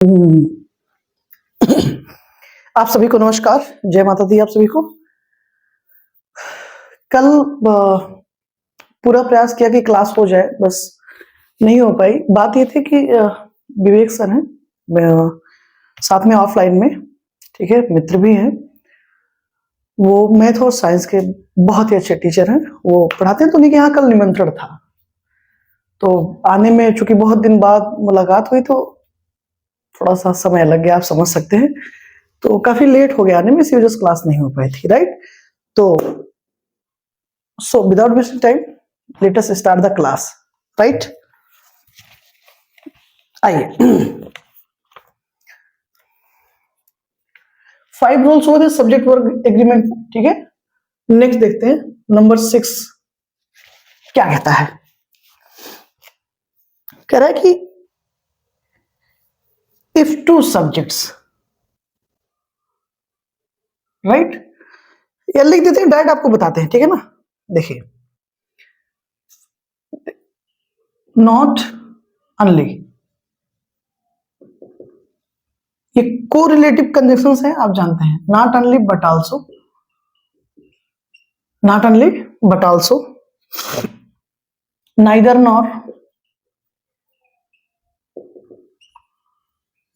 हम्म। आप सभी को नमस्कार, जय माता दी आप सभी को। कल पूरा प्रयास किया कि क्लास हो जाए, बस नहीं हो पाई। बात ये थी कि विवेक सर हैं साथ में ऑफलाइन में, ठीक है, मित्र भी हैं। वो मैथ और साइंस के बहुत ही अच्छे टीचर हैं, वो पढ़ाते हैं। तो उन्हीं के यहाँ कल निमंत्रण था, तो आने में चूंकि बहुत दिन बाद मुलाकात हुई तो थोड़ा सा समय लग गया, आप समझ सकते हैं। तो काफी लेट हो गया आने में, इसी वजह से क्लास नहीं हो पाई थी, राइट। तो so without wasting time, let us start the class, right. आइए, 5 रूल्स हो सब्जेक्ट वर्क एग्रीमेंट, ठीक है। नेक्स्ट देखते हैं नंबर 6 क्या कहता है। कह रहा है कि इफ टू सब्जेक्ट्स, राइट, या लिख देते हैं, डायरेक्ट आपको बताते हैं, ठीक है ना। देखिए, नॉट ओनली, ये को रिलेटिव कंजंक्शंस हैं, आप जानते हैं। Not only but also, not only but also, neither nor,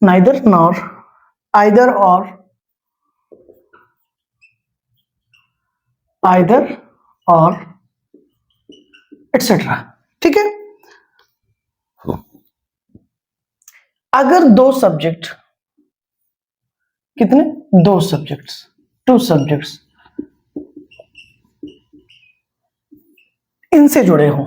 neither nor, either और, आइदर और, एटसेट्रा, ठीक है। अगर दो सब्जेक्ट, कितने, दो सब्जेक्ट्स, टू सब्जेक्ट्स इनसे जुड़े हो,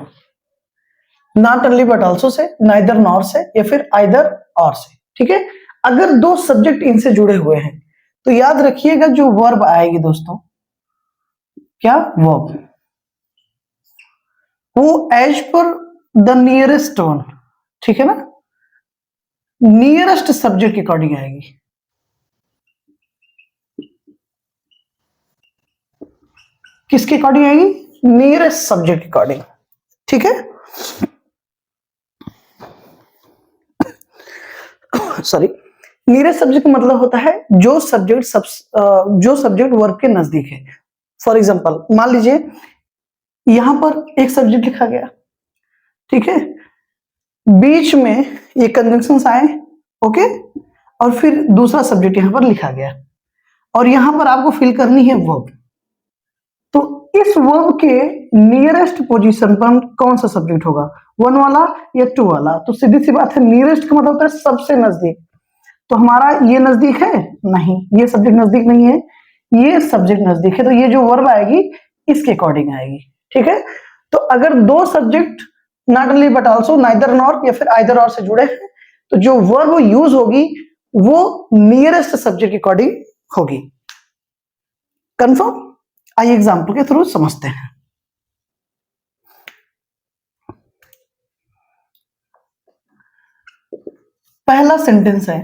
not only but also say, neither nor से, या फिर आइदर और से, ठीक है। अगर दो सब्जेक्ट इनसे जुड़े हुए हैं तो याद रखिएगा जो वर्ब आएगी दोस्तों, क्या वर्ब, वो as per the nearest one, ठीक है ना, नियरेस्ट सब्जेक्ट के अकॉर्डिंग आएगी। किसके अकॉर्डिंग आएगी, नियरेस्ट सब्जेक्ट के अकॉर्डिंग, ठीक है। सॉरी, नियरेस्ट सब्जेक्ट का मतलब होता है जो सब्जेक्ट वर्ब के नजदीक है। फॉर एग्जांपल, मान लीजिए यहां पर एक सब्जेक्ट लिखा गया, ठीक है, बीच में ये कंजंक्शंस आए, ओके, और फिर दूसरा सब्जेक्ट यहां पर लिखा गया, और यहां पर आपको फिल करनी है वर्ब। तो इस वर्ब के नियरेस्ट पोजीशन पर कौन सा सब्जेक्ट होगा, 1 वाला या 2 वाला। तो सीधी सी बात है, नियरेस्ट का मतलब होता है सबसे नजदीक। तो हमारा ये नजदीक है नहीं, ये सब्जेक्ट नजदीक नहीं है, ये सब्जेक्ट नजदीक है, तो ये जो वर्ब आएगी इसके अकॉर्डिंग आएगी, ठीक है। तो अगर दो subject not only but also, neither nor या फिर आइदर और से जुड़े हैं, तो जो वर्ब यूज होगी वो नियरेस्ट सब्जेक्ट के अकॉर्डिंग होगी। कंफर्म। आइए एग्जाम्पल के थ्रू समझते हैं। पहला सेंटेंस है,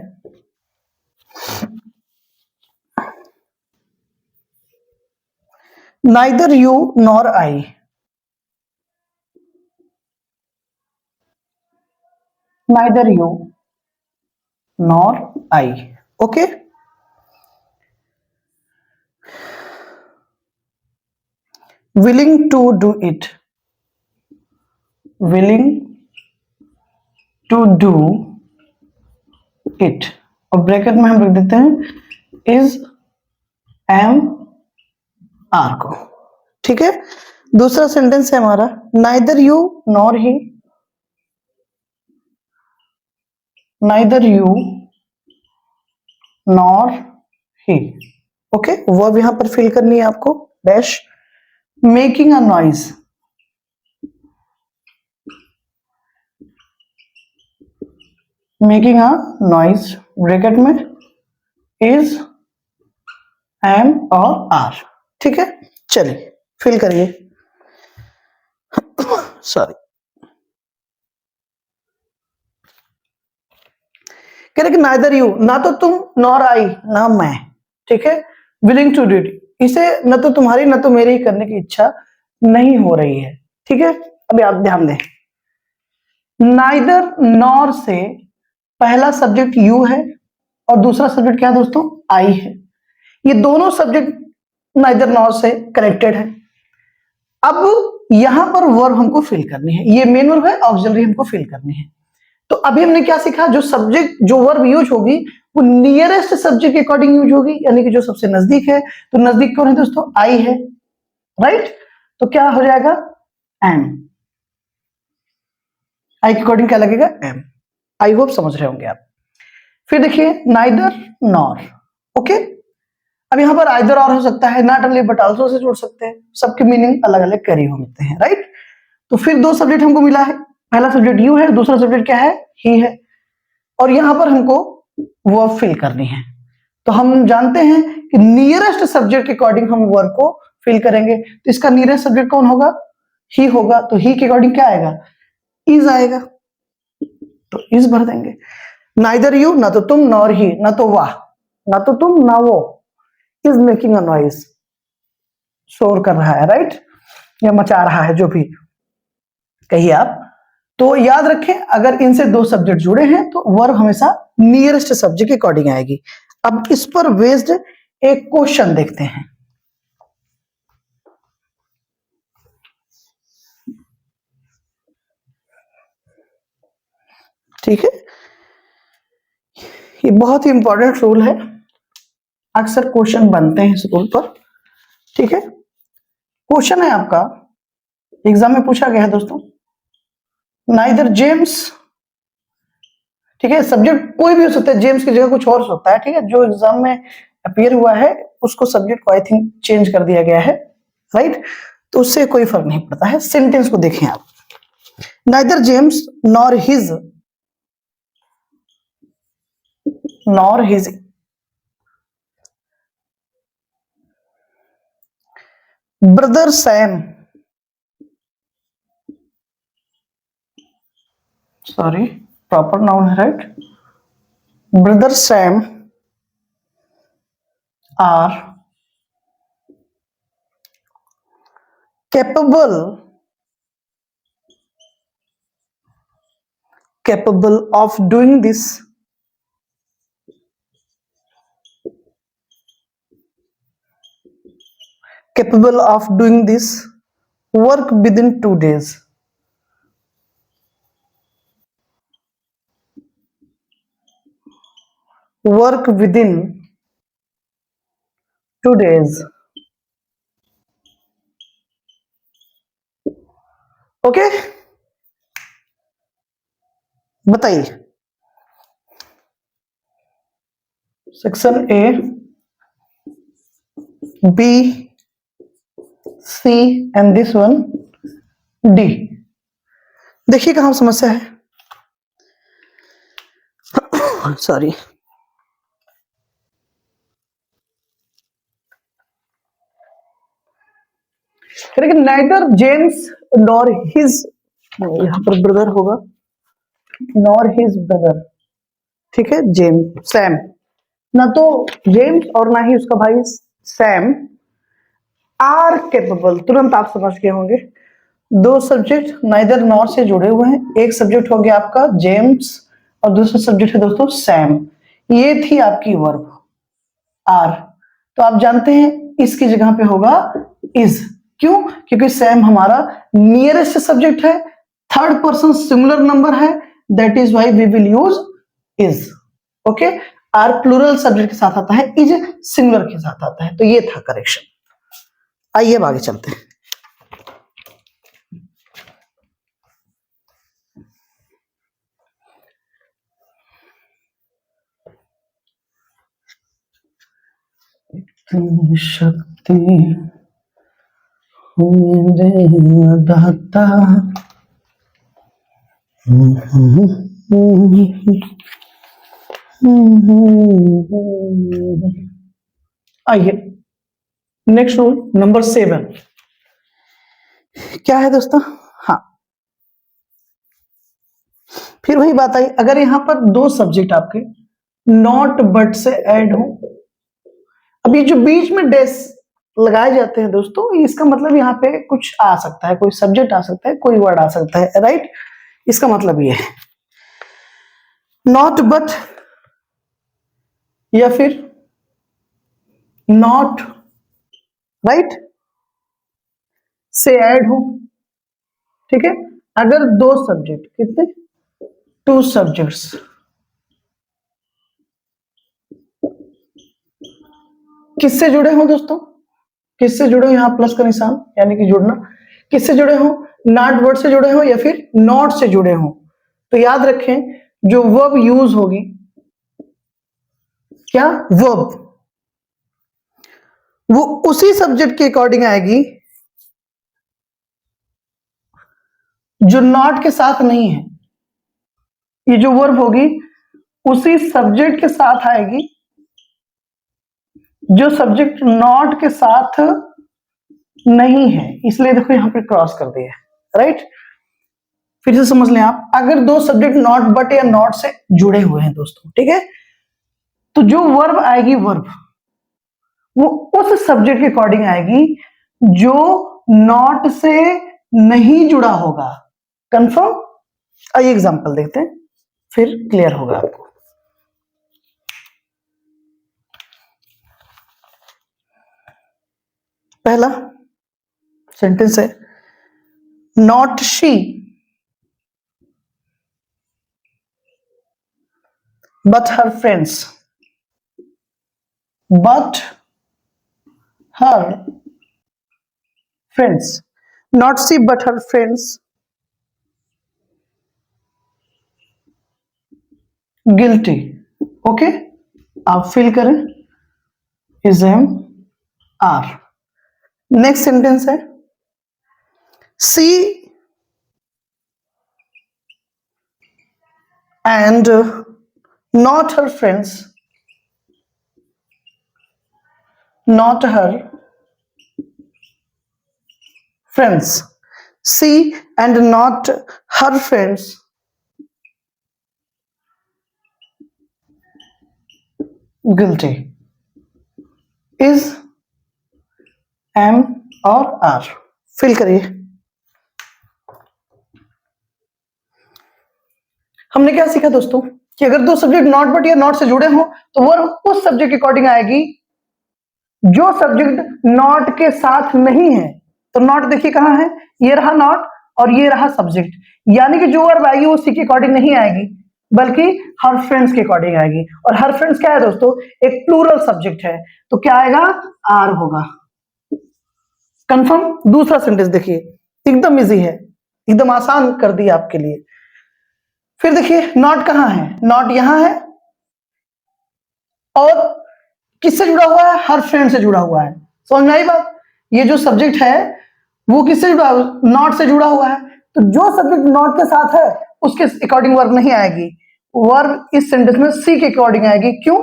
neither you nor I, neither you nor I, okay. Willing to do it, willing to do it, और ब्रैकेट में हम लिख देते हैं इज एम आर को, ठीक है। दूसरा सेंटेंस है हमारा, neither you nor he, neither you nor he, okay. Verb यहां पर फिल करनी है आपको, dash. Making a noise, making a noise, bracket में इज एम और आर, ठीक है। चलिए फिल करिए। सॉरी, कह रहे कि नाइदर यू, ना तो तुम, नॉर आई, ना मैं, ठीक है। विलिंग टू डू इट, इसे न तो तुम्हारी न तो मेरी करने की इच्छा नहीं हो रही है, ठीक है। अभी आप ध्यान दें, नाइदर नॉर से पहला सब्जेक्ट यू है और दूसरा सब्जेक्ट क्या है दोस्तों, आई है। ये दोनों सब्जेक्ट नाइदर नॉर से कनेक्टेड है। अब यहां पर वर्ब हमको फिल करनी है, ये मेन वर्ब है, ऑक्सिलरी हमको फिल करनी है। तो अभी हमने क्या सीखा, जो सब्जेक्ट जो वर्ब यूज होगी वो नियरेस्ट सब्जेक्ट के अकॉर्डिंग यूज होगी, यानी कि जो सबसे नजदीक है। तो नजदीक कौन है दोस्तों, आई है, राइट। तो क्या हो जाएगा, एम। आई के अकॉर्डिंग क्या लगेगा, एम। आई होप समझ रहे होंगे आप। फिर देखिए नाइदर नॉर, ओके। अब यहां पर आइदर और हो सकता है, not only but also say जोड़ सकते हैं, सबके मीनिंग अलग अलग कैरी होते हैं, राइट। तो फिर दो सब्जेक्ट हमको मिला है, पहला सब्जेक्ट यू है, दूसरा सब्जेक्ट क्या है, ही है। और यहां पर हमको वर्ब फिल करनी है। तो हम जानते हैं कि नियरेस्ट सब्जेक्ट के अकॉर्डिंग हम वर्ब को फिल करेंगे। तो इसका नियरेस्ट सब्जेक्ट कौन होगा, ही होगा। तो ही के अकॉर्डिंग क्या आएगा, इज आएगा, तो इज भर देंगे। नाइदर यू, ना तो तुम, नॉर ही, ना तो वह, ना तो तुम ना वो, इज मेकिंग अ नॉइज, शोर कर रहा है, राइट, या मचा रहा है, जो भी कहिए आप। तो याद रखें, अगर इनसे दो सब्जेक्ट जुड़े हैं तो वर्ब हमेशा नियरेस्ट सब्जेक्ट के अकॉर्डिंग आएगी। अब इस पर बेस्ड एक क्वेश्चन देखते हैं। ठीक है, ये बहुत ही इंपॉर्टेंट रूल है, अक्सर क्वेश्चन बनते हैं इस रूल पर। ठीक है, क्वेश्चन है आपका, एग्जाम में पूछा गया है दोस्तों, नाइदर जेम्स, ठीक है, सब्जेक्ट कोई भी हो सकता है, जेम्स की जगह कुछ और हो सकता है, ठीक है, जो एग्जाम में अपीयर हुआ है उसको सब्जेक्ट को आई थिंक चेंज कर दिया गया है, राइट। तो उससे कोई फर्क नहीं पड़ता है। सेंटेंस को देखें आप, neither James nor his brother Sam, sorry proper noun है, right, brother Sam are capable of doing this, work within 2 days. Work within 2 days. Okay, बताइए। Section A, B, C and this one D. देखिए कहां समस्या है, sorry, neither James nor his, यहां पर brother होगा, nor his brother, ठीक है, जेम्स सैम, ना तो जेम्स और ना ही उसका भाई सैम आर केपेबल, तुरंत आप समझ गए होंगे, दो सब्जेक्ट नाइदर नॉर से जुड़े हुए हैं, एक सब्जेक्ट हो गया आपका जेम्स और दूसरा सब्जेक्ट है दोस्तों सैम। ये थी आपकी वर्ब आर। तो आप जानते हैं इसकी जगह पे होगा इज, क्यों, क्योंकि सैम हमारा नियरेस्ट सब्जेक्ट है, थर्ड पर्सन सिंगुलर नंबर है, that is why we will use is. Okay, are plural subject के साथ आता है, इज सिंगुलर के साथ आता है। तो ये था करेक्शन। आइए अब आगे चलते हैं। शक्ति दाता, आइए नेक्स्ट रूल नंबर 7 क्या है दोस्तों, हाँ, फिर वही बात आई, अगर यहां पर दो सब्जेक्ट आपके नॉट बट से ऐड हो, अब ये जो बीच में डैश लगाए जाते हैं दोस्तों, इसका मतलब यहाँ पे कुछ आ सकता है, कोई सब्जेक्ट आ सकता है, कोई वर्ड आ सकता है, राइट, इसका मतलब ये है। नॉट बट या फिर नॉट, राइट, से ऐड हो, ठीक है। अगर दो सब्जेक्ट, कितने, टू सब्जेक्ट्स किससे जुड़े हो दोस्तों, किससे जुड़े हो, यहां प्लस का निशान यानी कि जुड़ना, किससे जुड़े हो, नॉट वर्ड से जुड़े हो या फिर नॉट से जुड़े हो। तो याद रखें जो वर्ब यूज होगी, क्या वर्ब, वो उसी सब्जेक्ट के अकॉर्डिंग आएगी जो नॉट के साथ नहीं है। ये जो वर्ब होगी उसी सब्जेक्ट के साथ आएगी जो सब्जेक्ट नॉट के साथ नहीं है, इसलिए देखो यहां पे क्रॉस कर दिया, राइट। फिर से समझ लें आप, अगर दो सब्जेक्ट नॉट बट या नॉट से जुड़े हुए हैं दोस्तों, ठीक है, तो जो वर्ब आएगी, वर्ब वो उस सब्जेक्ट के अकॉर्डिंग आएगी जो नॉट से नहीं जुड़ा होगा। कंफर्म। आइए एग्जांपल देखते हैं, फिर क्लियर होगा आपको। पहला सेंटेंस है, not she but her friends, but her friends, not she but her friends guilty. Okay, आप फिल करें, is am are. Next sentence है, she and not her friends, not her friends, see and not her friends guilty, is am और are। Fill करिए। हमने क्या सीखा दोस्तों कि अगर दो सब्जेक्ट नॉट बट या नॉट से जुड़े हों तो वर्ब उस सब्जेक्ट के अकॉर्डिंग आएगी जो सब्जेक्ट नॉट के साथ नहीं है। तो नॉट देखिए कहां है, ये रहा नॉट और ये रहा सब्जेक्ट, यानी कि जो वर्ब आएगी वो सी के अकॉर्डिंग नहीं आएगी बल्कि हर फ्रेंड्स के अकॉर्डिंग आएगी। और हर फ्रेंड्स क्या है दोस्तों, एक प्लूरल सब्जेक्ट है, तो क्या आएगा, आर होगा। कंफर्म। दूसरा सेंटेंस देखिए, एकदम इजी है, एकदम आसान कर दिया आपके लिए। फिर देखिए नॉट कहां है, नॉट यहां है और किससे जुड़ा हुआ है, हर फ्रेंड से जुड़ा हुआ है। समझ में आई बात। ये जो सब्जेक्ट है वो किससे जुड़ा, नॉट से जुड़ा हुआ है, तो जो सब्जेक्ट नॉट के साथ है उसके अकॉर्डिंग वर्ब नहीं आएगी, वर्ब इस सेंटेंस में सी के अकॉर्डिंग आएगी। क्यों,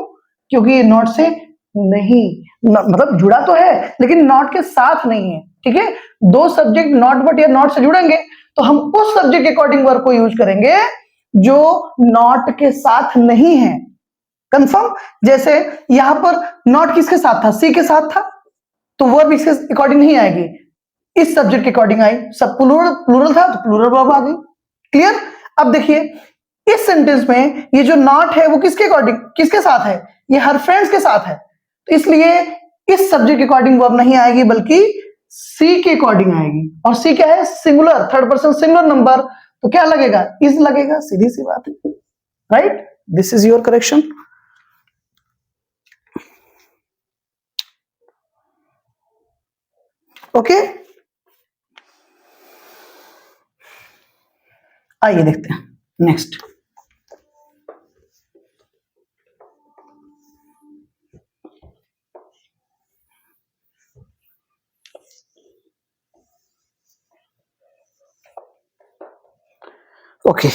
क्योंकि ये नॉट से नहीं, मतलब जुड़ा तो है लेकिन नॉट के साथ नहीं है, ठीक है। दो सब्जेक्ट नॉट बट या नॉट से जुड़ेंगे तो हम उस सब्जेक्ट के अकॉर्डिंग वर्ब को यूज करेंगे जो नॉट के साथ नहीं है। कंफर्म। जैसे यहां पर नॉट किसके साथ था, सी के साथ था, तो वर्ब इसके अकॉर्डिंग नहीं आएगी, इस सब्जेक्ट के अकॉर्डिंग आई। सब प्लूरल प्लूरल था तो प्लूरल वर्ब आ गई। क्लियर। अब देखिए इस सेंटेंस में ये जो नॉट है वो किसके अकॉर्डिंग, किसके साथ है, ये हर फ्रेंड्स के साथ है, तो इसलिए इस सब्जेक्ट के अकॉर्डिंग वर्ब नहीं आएगी बल्कि सी के अकॉर्डिंग आएगी। और सी क्या है, singular, third person singular number, तो क्या लगेगा, इज लगेगा, सीधी सी बात है, right. This is your correction. Okay, आइए देखते हैं नेक्स्ट। ओके,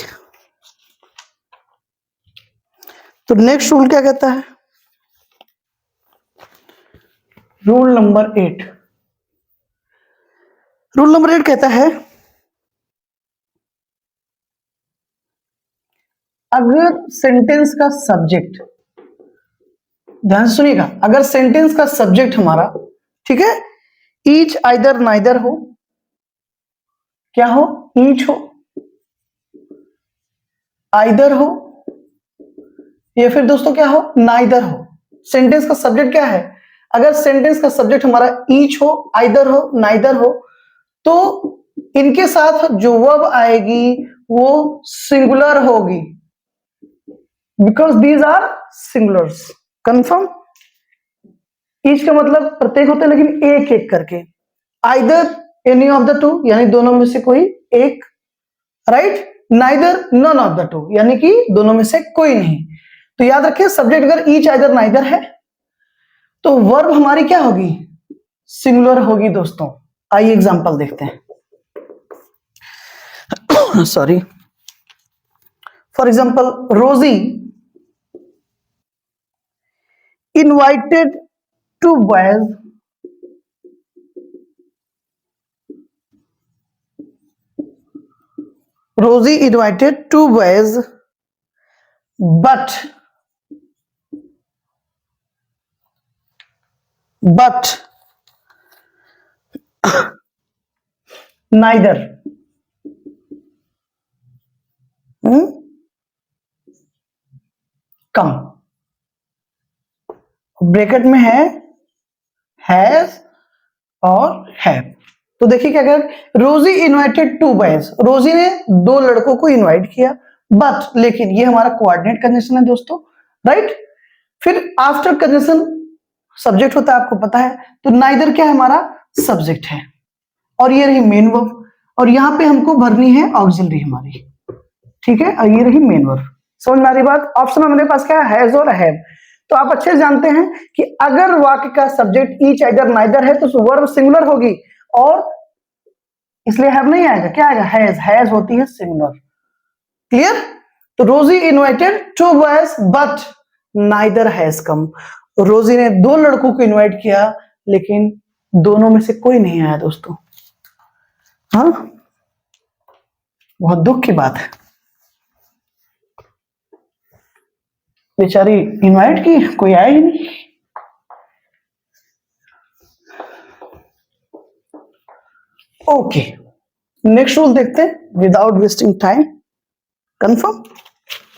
तो नेक्स्ट रूल क्या कहता है, रूल नंबर 8। रूल नंबर 8 कहता है अगर सेंटेंस का सब्जेक्ट, ध्यान से सुनिएगा, अगर सेंटेंस का सब्जेक्ट हमारा, ठीक है, ईच आइदर नाइदर हो, क्या हो, ईच हो, आइदर हो या फिर दोस्तों क्या हो, नाइदर हो। सेंटेंस का सब्जेक्ट क्या है, अगर सेंटेंस का सब्जेक्ट हमारा ईच हो, आइदर हो, नाइदर हो, तो इनके साथ जो वर्ब आएगी वो सिंगुलर होगी, because these are singulars. Confirm. Each का मतलब प्रत्येक होते हैं, लेकिन एक एक करके। Either any of the two, यानी दोनों में से कोई एक, right. Neither none of the two, यानी कि दोनों में से कोई नहीं। तो याद रखिए, सब्जेक्ट अगर ईच आइदर नाइदर है तो वर्ब हमारी क्या होगी, सिंगुलर होगी दोस्तों। आइए एग्जांपल देखते हैं। Sorry. For example, Rosie invited two boys Rosie invited two boys, but neither come। Bracket में है हैज और हैव। तो देखिए क्या कर, रोजी इनवाइटेड टू बॉयज, रोजी ने दो लड़कों को इनवाइट किया, बट लेकिन ये हमारा कोऑर्डिनेट कंजंक्शन है दोस्तों, राइट। फिर आफ्टर कंजंक्शन सब्जेक्ट होता है, आपको पता है, तो नाइदर क्या है, हमारा सब्जेक्ट है, और ये रही मेन वर्ब, और यहां पे हमको भरनी है ऑक्सिलरी हमारी, ठीक है। और ये रही मेन वर्ब। समझ में आ रही बात। ऑप्शन हमारे पास क्या है, हैज और हैव। तो आप अच्छे से जानते हैं कि अगर वाक्य का सब्जेक्ट ईच आइदर नाइदर है तो वर्ब सिंगुलर होगी, और इसलिए हैव नहीं आएगा, क्या आएगा, हैज। हैज होती है सिंगुलर। क्लियर। तो Rosie invited two boys but neither has come. Rosie ने दो लड़कों को इनवाइट किया, लेकिन दोनों में से कोई नहीं आया दोस्तों। हाँ, बहुत दुख की बात है। बेचारी इनवाइट की, कोई आया ही नहीं। ओके, नेक्स्ट रूल देखते हैं विदाउट वेस्टिंग टाइम। कंफर्म।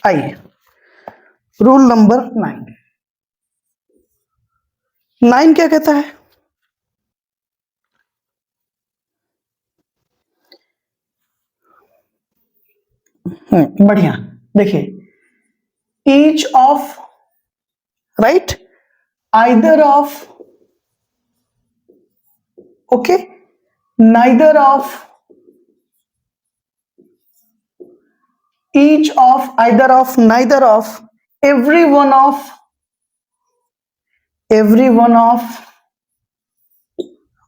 आइए, रूल नंबर 9। 9 क्या कहता है, बढ़िया। देखिए, each of, right, either of, okay, neither of, each of, either of, neither of, every one of,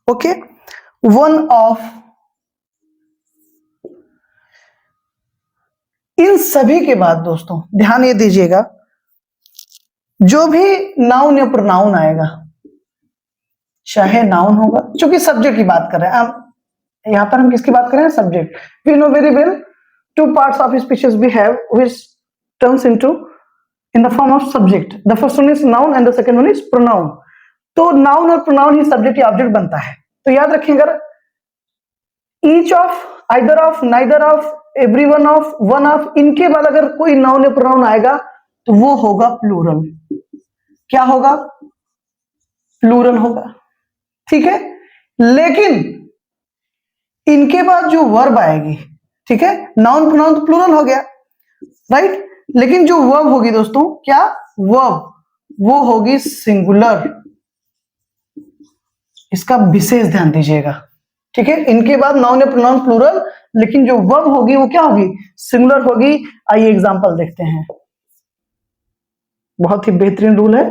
okay, one of, इन सभी के बाद दोस्तों ध्यान ये दीजिएगा, जो भी नाउन या प्रोनाउन आएगा, चाहे नाउन होगा, चूंकि सब्जेक्ट की बात कर रहे हैं हम यहां पर, हम किसकी बात कर रहे हैं, subject. We know very well two parts of speeches we have which turns into in the form of subject. The first one is noun and the second one is pronoun. तो noun और pronoun ही subject या object बनता है। तो याद रखिएगा, each of, either of, neither of, every one of, one of, इनके बाद अगर कोई noun या pronoun आएगा तो वो होगा प्लूरल। क्या होगा, प्लूरल होगा, ठीक है। लेकिन इनके बाद जो वर्ब आएगी, ठीक है, नाउन प्रोनाउन तो प्लूरल हो गया, राइट, लेकिन जो वर्ब होगी दोस्तों, क्या वर्ब, वो होगी सिंगुलर। इसका विशेष ध्यान दीजिएगा, ठीक है। इनके बाद नाउन या प्रोनाउन प्लूरल, लेकिन जो वर्ब होगी वो क्या होगी, सिंगुलर होगी। आइए एग्जांपल देखते हैं, बहुत ही बेहतरीन रूल है।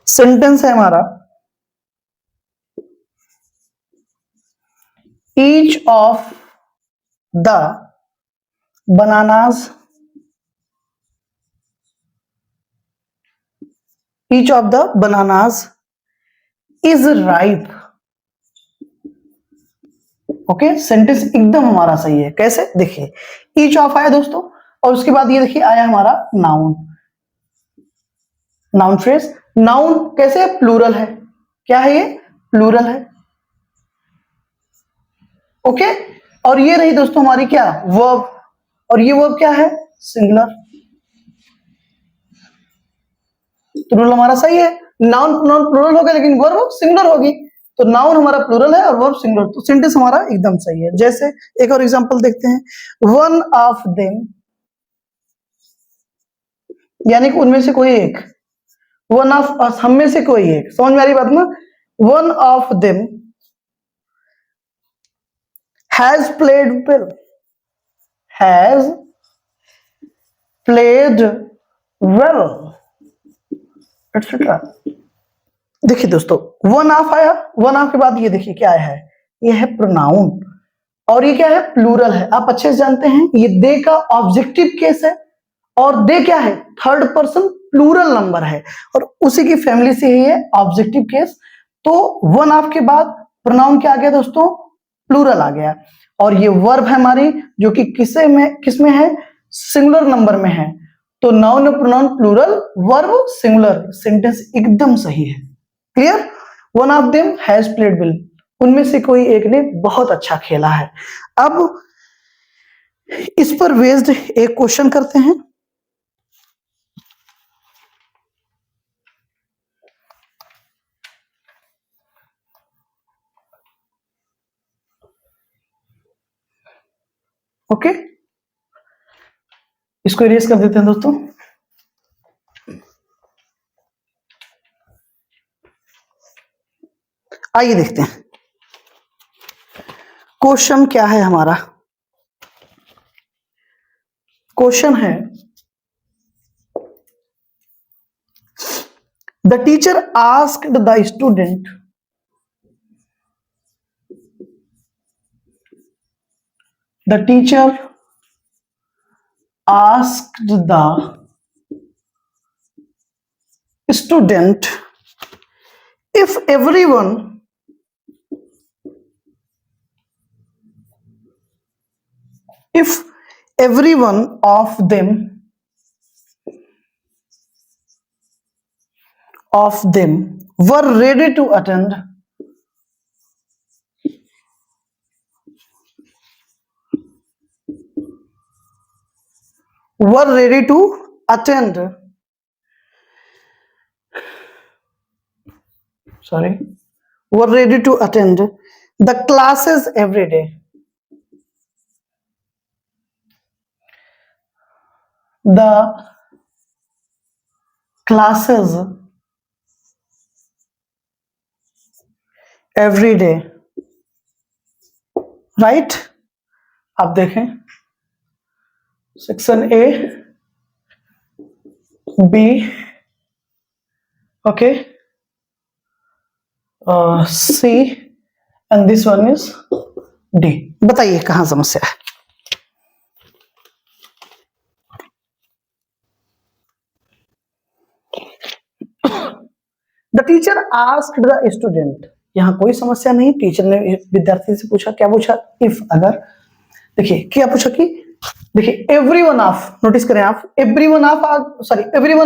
सेंटेंस है हमारा, each of the bananas, each of the bananas is ripe. Okay, sentence एकदम हमारा सही है। कैसे, देखिए, ईच ऑफ आया दोस्तों, और उसके बाद ये देखिए आया हमारा नाउन, नाउन फ्रेज। नाउन कैसे, प्लूरल है, क्या है ये, प्लूरल है। ओके, और ये रही दोस्तों हमारी क्या, वर्ब, और ये वर्ब क्या है, सिंगुलर। तो रूल हमारा सही है, नाउन प्रोनाउन प्लूरल होगा लेकिन वर्ब सिंगुलर होगी, तो नाउन हमारा प्लूरल है और वर्ब सिंगुलर, तो सेंटेंस हमारा एकदम सही है। जैसे एक और एग्जांपल देखते हैं, वन ऑफ देम, यानी कि उनमें से कोई एक, वन ऑफ अस, हम में से कोई एक, समझ में आ रही बात ना, one of them has played well, has played well etcetera. देखिए दोस्तों, वन ऑफ आया, वन ऑफ के बाद ये देखिए क्या आया है, ये है प्रोनाउन, और ये क्या है, प्लूरल है। आप अच्छे से जानते हैं ये दे का ऑब्जेक्टिव केस है, और दे क्या है, थर्ड पर्सन प्लूरल नंबर है, और उसी की फैमिली से ही है ऑब्जेक्टिव केस। तो वन ऑफ के बाद प्रोनाउन क्या आ गया दोस्तों, प्लूरल आ गया, और ये वर्ब है हमारी जो कि किसमें है, सिंगुलर नंबर में है। तो noun pronoun plural, verb singular, sentence एकदम सही है। Clear, one of them has played well, उनमें से कोई एक ने बहुत अच्छा खेला है। अब इस पर बेस्ड एक क्वेश्चन करते हैं। ओके, इसको इरेज कर देते हैं दोस्तों। आइए देखते हैं क्वेश्चन क्या है हमारा। क्वेश्चन है, the teacher asked the student, the teacher asked the student if everyone of them were ready to attend the classes every day, the classes every day, right. आप देखें section A, B, okay, C and this one is D. बताइए कहां समस्या है। The teacher asked the student, यहां कोई समस्या नहीं, टीचर ने विद्यार्थी से पूछा, क्या पूछा, इफ, अगर। देखिए क्या पूछा कि, देखिए एवरीवन ऑफ, नोटिस करें आप, एवरीवन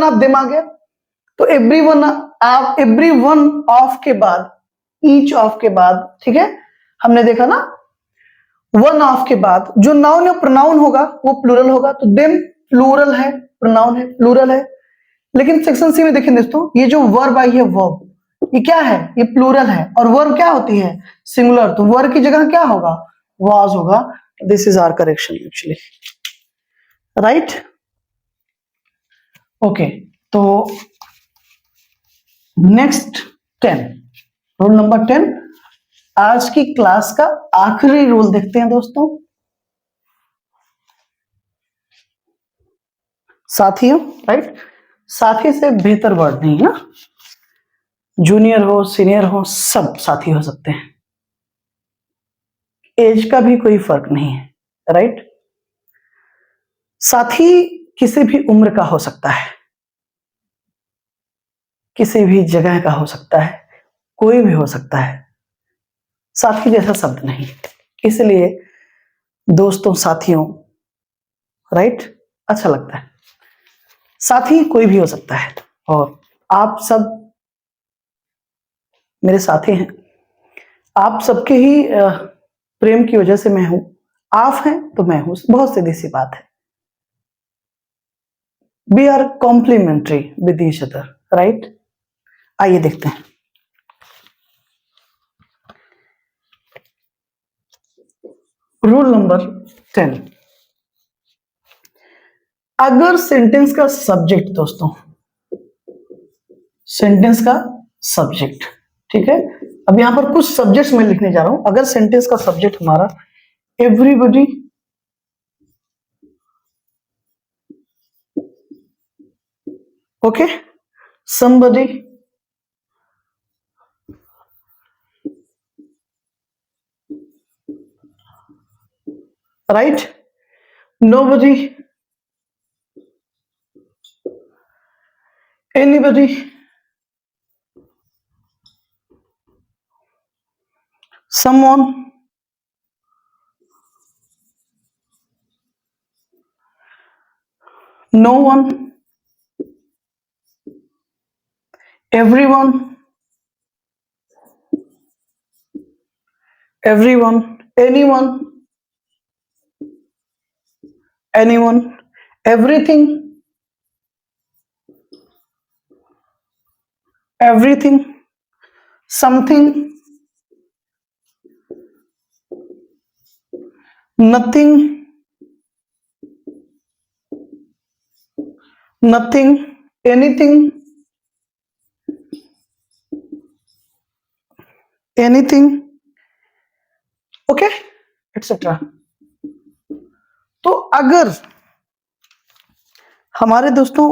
ऑफ देम आ गया, तो एवरीवन ऑफ के बाद, ईच ऑफ के बाद, ठीक है, हमने देखा ना, वन ऑफ के बाद जो नाउन या प्रोनाउन होगा वो प्लूरल होगा, तो देम प्लूरल है, प्रोनाउन है, प्लूरल है। लेकिन सेक्शन सी में देखें दोस्तों, ये जो वर्ब आई है, वर्ब ये क्या है, ये प्लूरल है, और वर्ब क्या होती है, सिंगुलर, तो वर्ब की जगह क्या होगा, वाज होगा। This is our correction actually, right. Okay, तो नेक्स्ट 10, रूल नंबर 10, आज की क्लास का आखिरी रूल देखते हैं दोस्तों। साथियों, राइट, साथी से बेहतर वर्ड नहीं है ना, जूनियर हो, सीनियर हो, सब साथी हो सकते हैं, एज का भी कोई फर्क नहीं है, राइट। साथी किसी भी उम्र का हो सकता है, किसी भी जगह का हो सकता है, कोई भी हो सकता है, साथी जैसा शब्द नहीं, इसलिए दोस्तों, साथियों, राइट, अच्छा लगता है। साथी कोई भी हो सकता है, और आप सब मेरे साथी हैं, आप सबके ही प्रेम की वजह से मैं हूं, आप हैं तो मैं हूं, बहुत सीधी सी बात है। We are complementary with each other, right. आइए देखते हैं। रूल नंबर 10, अगर सेंटेंस का सब्जेक्ट, दोस्तों सेंटेंस का सब्जेक्ट, ठीक है, अब यहां पर कुछ सब्जेक्ट्स मैं लिखने जा रहा हूं। अगर सेंटेंस का सब्जेक्ट हमारा everybody, okay, somebody, right, nobody, anybody, someone, no one, everyone, everyone, anyone, anyone, everything, everything, something, nothing, nothing, anything, anything, okay, etcetera. तो अगर हमारे दोस्तों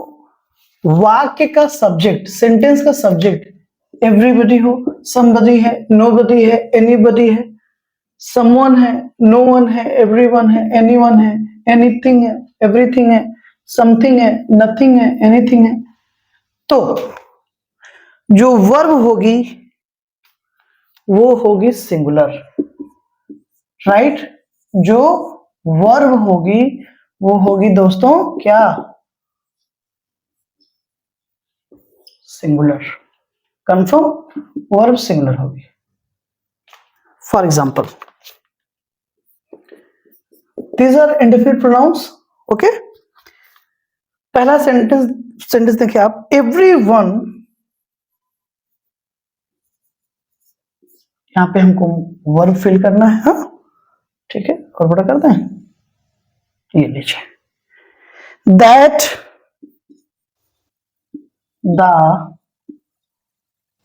वाक्य का सब्जेक्ट, सेंटेंस का सब्जेक्ट एवरीबडी हो, समबडी है, नोबडी है, एनीबडी है, समवन है, नो वन है, एवरीवन है, एनीवन है, एनीथिंग है, एवरीथिंग है, समथिंग है, नथिंग है, एनीथिंग है, तो जो वर्ब होगी वो होगी सिंगुलर, राइट। जो वर्ब होगी वो होगी दोस्तों क्या, सिंगुलर, कंफर्म, वर्ब सिंगुलर होगी। For example these are indefinite pronouns, okay. पहला सेंटेंस देखिए आप, एवरीवन, यहां पे हमको वर्ब फिल करना है, हाँ ठीक है, और बड़ा करते हैं, ये लीजिए, that the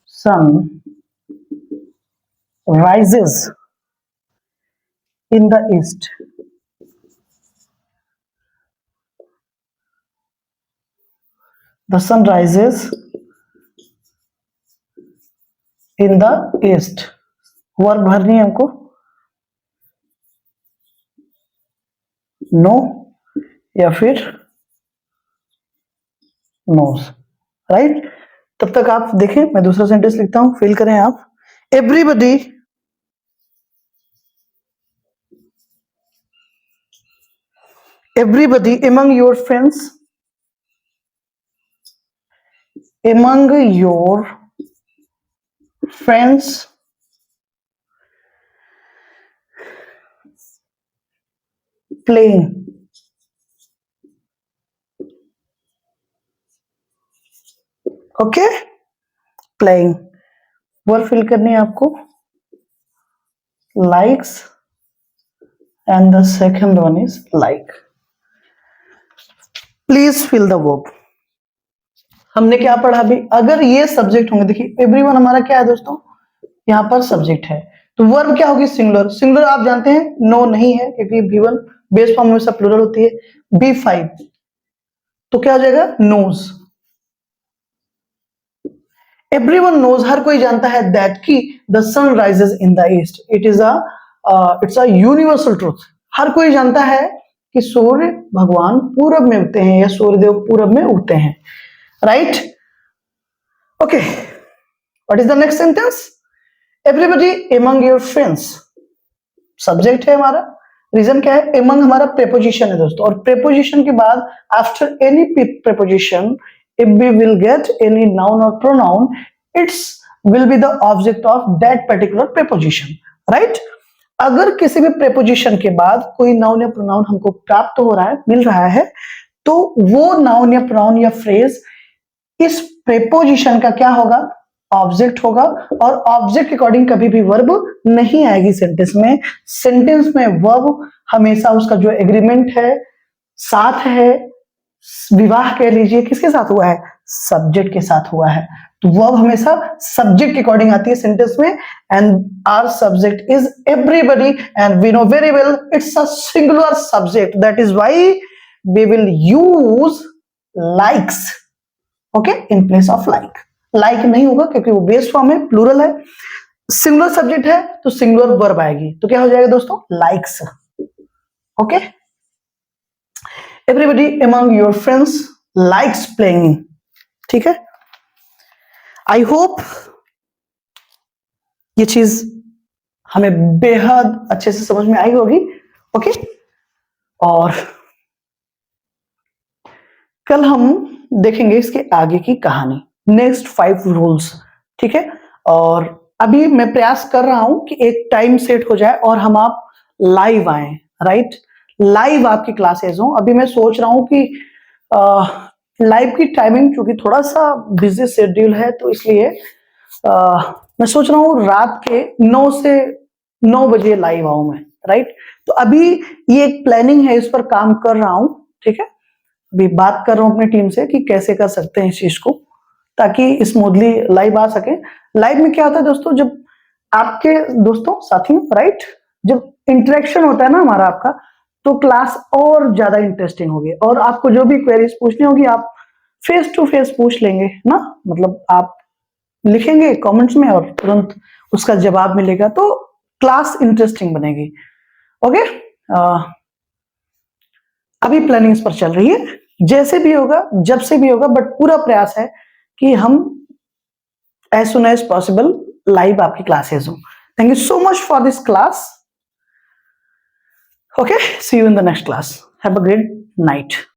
sun rises in the east, the sun rises in the east, verb भरनी है हमको, नो या फिर नोज, राइट। तब तक आप देखें, मैं दूसरा सेंटेंस लिखता हूं, फिल करें आप, everybody everybody among your friends, among your friends playing, okay, playing, verb fill करनी है आपको, likes and the second one is like, please fill the verb. हमने क्या पढ़ा अभी, अगर ये सब्जेक्ट होंगे, देखिए एवरीवन हमारा क्या है दोस्तों, यहां पर सब्जेक्ट है, तो वर्ब क्या होगी, सिंगुलर। सिंगुलर आप जानते हैं नो नहीं है, क्योंकि V1 बेस फॉर्म में सब प्लूरल होती है, B5 तो क्या हो जाएगा, नोज। एवरीवन नोज, हर कोई जानता है, दैट की the sun rises in the east, it's a universal truth. हर कोई जानता है कि सूर्य भगवान पूरब में उगते हैं, या सूर्यदेव पूरब में उगते हैं, right. Okay, what is the next sentence, everybody among your friends, subject है हमारा, रीजन क्या है, एमंग हमारा प्रेपोजिशन है दोस्तों, और प्रेपोजिशन के बाद after any preposition if we will get any noun or pronoun, it's will be the object of that particular preposition, right। अगर किसी भी प्रेपोजिशन के बाद कोई नाउन या प्रोनाउन हमको प्राप्त हो रहा है, मिल रहा है, तो वो नाउन या प्रोनाउन या फ्रेज इस प्रेपोजिशन का क्या होगा, ऑब्जेक्ट होगा, और ऑब्जेक्ट के अकॉर्डिंग कभी भी वर्ब नहीं आएगी सेंटेंस में। सेंटेंस में वर्ब हमेशा उसका जो एग्रीमेंट है, साथ है, विवाह कह लीजिए, किसके साथ हुआ है, सब्जेक्ट के साथ हुआ है। तो वर्ब हमेशा सब्जेक्ट के अकॉर्डिंग आती है सेंटेंस में, and our subject is everybody and we know very well it's a singular subject, that is why we will use likes, okay, in place of like. Like नहीं होगा क्योंकि वो base form है, plural है। Singular subject है तो singular verb आएगी, तो क्या हो जाएगा दोस्तों, likes, okay. Everybody among your friends likes playing, ठीक है। आई होप ये चीज हमें बेहद अच्छे से समझ में आई होगी, ओके। और कल हम देखेंगे इसके आगे की कहानी, नेक्स्ट 5 रूल्स, ठीक है। और अभी मैं प्रयास कर रहा हूं कि एक टाइम सेट हो जाए और हम आप लाइव आए, राइट, लाइव आपकी क्लासेस हो। अभी मैं सोच रहा हूं कि लाइव की टाइमिंग चूंकि थोड़ा सा बिजी शेड्यूल है, तो इसलिए मैं सोच रहा हूं रात के 9 से 9 बजे लाइव आऊं मैं, राइट। तो अभी ये एक प्लानिंग है, इस पर काम कर रहा हूं, ठीक है। अभी बात कर रहा हूं अपनी टीम से कि कैसे कर सकते हैं इस चीज को, ताकि स्मूथली लाइव आ सके। लाइव में क्या होता है दोस्तों, जब आपके दोस्तों साथियों, राइट, जब इंटरेक्शन होता है ना हमारा आपका, तो क्लास और ज्यादा इंटरेस्टिंग होगी, और आपको जो भी क्वेरीज पूछनी होगी आप फेस टू फेस पूछ लेंगे ना, मतलब आप लिखेंगे कमेंट्स में और तुरंत उसका जवाब मिलेगा, तो क्लास इंटरेस्टिंग बनेगी, ओके। अभी प्लानिंग्स पर चल रही है, जैसे भी होगा, जब से भी होगा, बट पूरा प्रयास है कि हम as soon as possible live आपकी क्लासेस हो। Thank you so much for this class, okay, see you in the next class, have a great night.